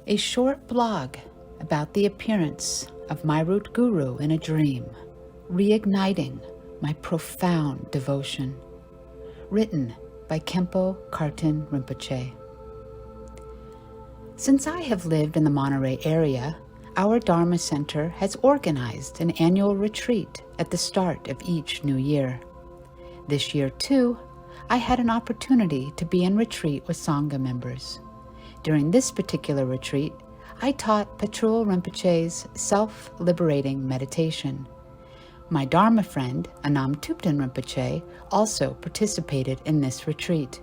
A short blog about the appearance of my root guru in a dream, reigniting my profound devotion. Written by Khenpo Karten Rinpoche. Since I have lived in the Monterey area, our Dharma Center has organized an annual retreat at the start of each new year. This year, too, I had an opportunity to be in retreat with Sangha members. During this particular retreat, I taught Patrul Rinpoche's self-liberating meditation. My Dharma friend, Anam Thupten Rinpoche, also participated in this retreat.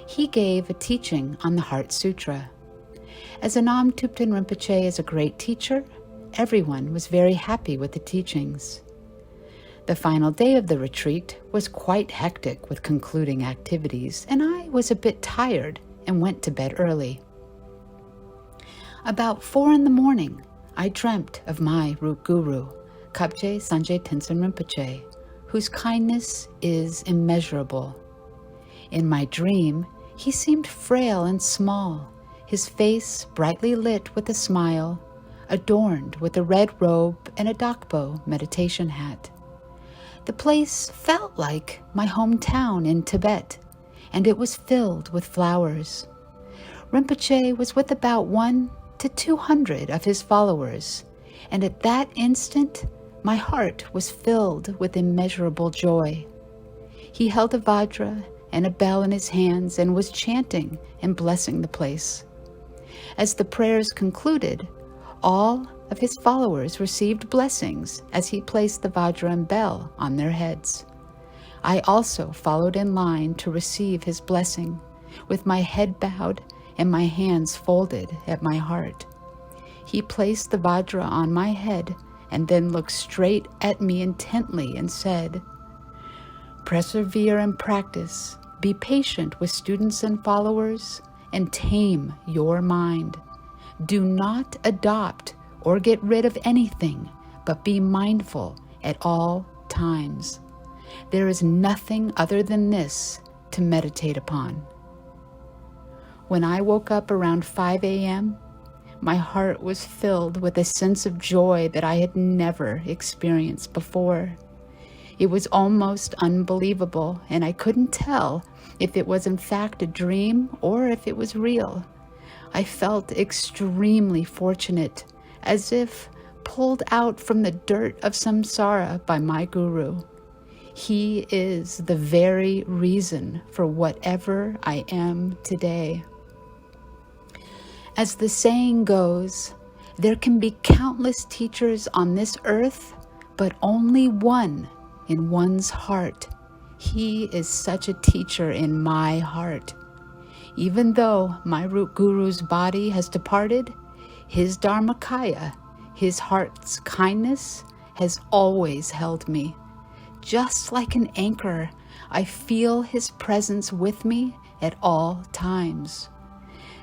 He gave a teaching on the Heart Sutra. As Anam Thupten Rinpoche is a great teacher, everyone was very happy with the teachings. The final day of the retreat was quite hectic with concluding activities, and I was a bit tired and went to bed early. About 4 a.m, I dreamt of my root guru, Kyabje Sangye Tenzin Rinpoche, whose kindness is immeasurable. In my dream, he seemed frail and small, his face brightly lit with a smile, adorned with a red robe and a Dhakpo meditation hat. The place felt like my hometown in Tibet, and it was filled with flowers. Rinpoche was with about 100 to 200 of his followers, and at that instant, my heart was filled with immeasurable joy. He held a vajra and a bell in his hands and was chanting and blessing the place. As the prayers concluded, all of his followers received blessings as he placed the vajra and bell on their heads. I also followed in line to receive his blessing, with my head bowed and my hands folded at my heart. He placed the vajra on my head and then looked straight at me intently and said, "Persevere and practice, be patient with students and followers, and tame your mind. Do not adopt or get rid of anything, but be mindful at all times. There is nothing other than this to meditate upon." When I woke up around 5 a.m., my heart was filled with a sense of joy that I had never experienced before. It was almost unbelievable, and I couldn't tell if it was in fact a dream or if it was real. I felt extremely fortunate, as if pulled out from the dirt of samsara by my guru. He is the very reason for whatever I am today. As the saying goes, there can be countless teachers on this earth, but only one in one's heart. He is such a teacher in my heart. Even though my root guru's body has departed, his dharmakaya, his heart's kindness, has always held me. Just like an anchor, I feel his presence with me at all times.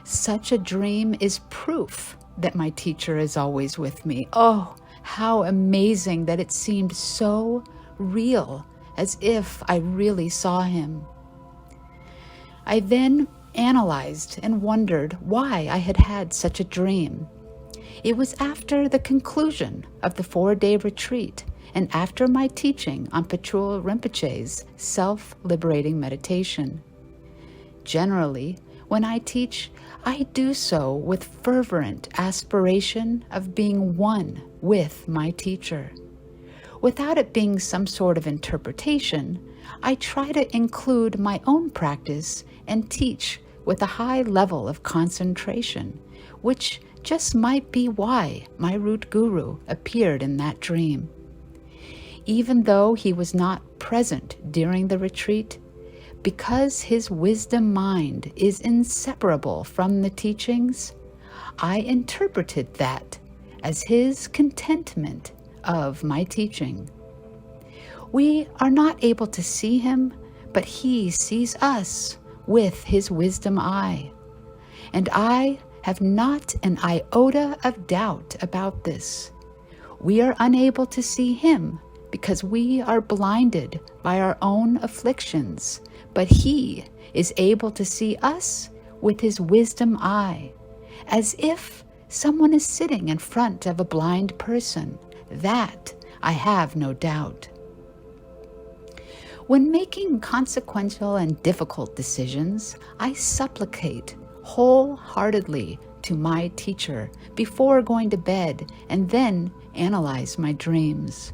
Such a dream is proof that my teacher is always with me. Oh, how amazing that it seemed so real, as if I really saw him. I then analyzed and wondered why I had had such a dream. It was after the conclusion of the 4-day retreat and after my teaching on Patrul Rinpoche's self-liberating meditation. Generally, when I teach, I do so with fervent aspiration of being one with my teacher. Without it being some sort of interpretation, I try to include my own practice and teach with a high level of concentration, which just might be why my root guru appeared in that dream. Even though he was not present during the retreat, because his wisdom mind is inseparable from the teachings, I interpreted that as his contentment of my teaching. We are not able to see him, but he sees us with his wisdom eye. And I have not an iota of doubt about this. We are unable to see him because we are blinded by our own afflictions, but he is able to see us with his wisdom eye, as if someone is sitting in front of a blind person. That I have no doubt. When making consequential and difficult decisions, I supplicate wholeheartedly to my teacher before going to bed and then analyze my dreams.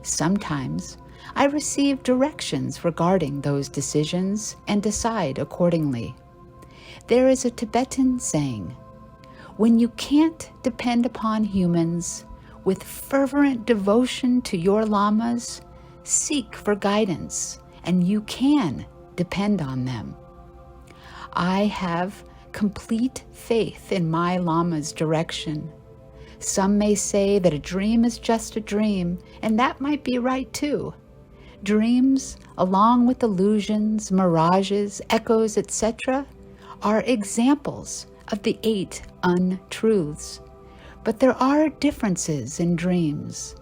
Sometimes I receive directions regarding those decisions and decide accordingly. There is a Tibetan saying, "When you can't depend upon humans, with fervent devotion to your lamas, seek for guidance, and you can depend on them." I have complete faith in my lama's direction. Some may say that a dream is just a dream, and that might be right too. Dreams, along with illusions, mirages, echoes, etc., are examples of the 8 untruths. But there are differences in dreams.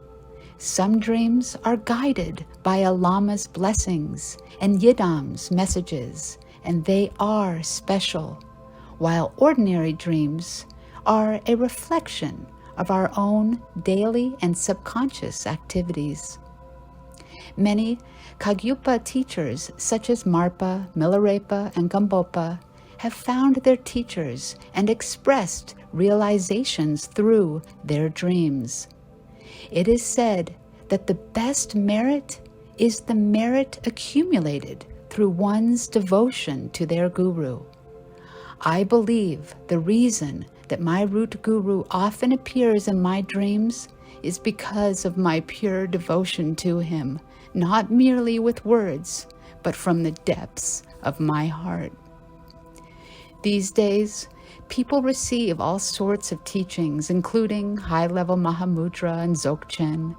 Some dreams are guided by a lama's blessings and yidam's messages, and they are special, while ordinary dreams are a reflection of our own daily and subconscious activities. Many Kagyupa teachers, such as Marpa, Milarepa, and Gampopa, have found their teachers and expressed realizations through their dreams. It is said that the best merit is the merit accumulated through one's devotion to their guru. I believe the reason that my root guru often appears in my dreams is because of my pure devotion to him, not merely with words, but from the depths of my heart. These days, people receive all sorts of teachings, including high-level Mahamudra and Dzogchen,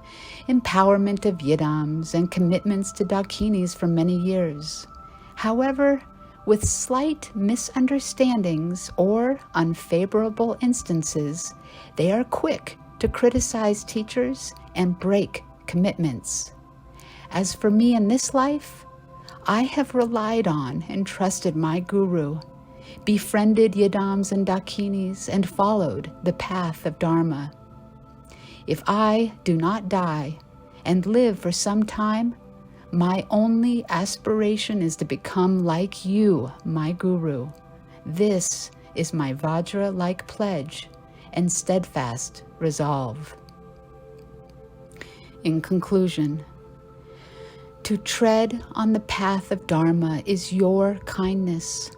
empowerment of yidams, and commitments to dakinis for many years. However, with slight misunderstandings or unfavorable instances, they are quick to criticize teachers and break commitments. As for me in this life, I have relied on and trusted my guru, befriended yidams and dakinis, and followed the path of Dharma. If I do not die and live for some time, my only aspiration is to become like you, my guru. This is my vajra-like pledge and steadfast resolve. In conclusion, to tread on the path of Dharma is your kindness.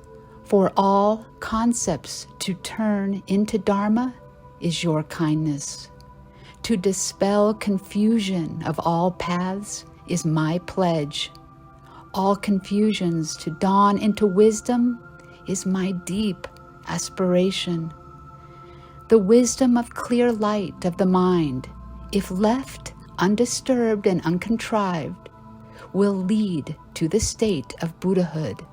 For all concepts to turn into Dharma is your kindness. To dispel confusion of all paths is my pledge. All confusions to dawn into wisdom is my deep aspiration. The wisdom of clear light of the mind, if left undisturbed and uncontrived, will lead to the state of Buddhahood.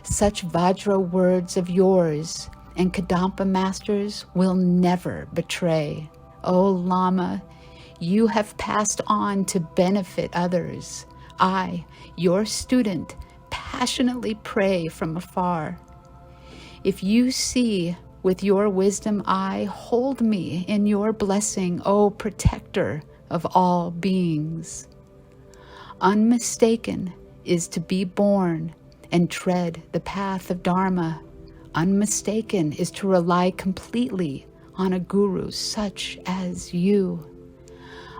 Such vajra words of yours and Kadampa masters will never betray. O Lama, you have passed on to benefit others. I, your student, passionately pray from afar. If you see with your wisdom eye, hold me in your blessing, O protector of all beings. Unmistaken is to be born and tread the path of Dharma. Unmistaken is to rely completely on a guru such as you.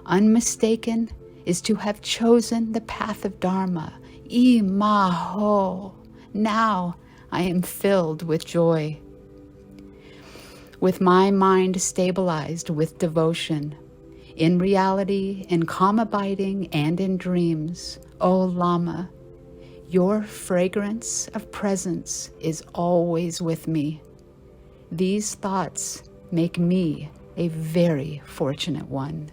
Unmistaken is to have chosen the path of Dharma. Imaho. Now I am filled with joy. With my mind stabilized with devotion, in reality, in calm abiding, and in dreams, O Lama, your fragrance of presence is always with me. These thoughts make me a very fortunate one.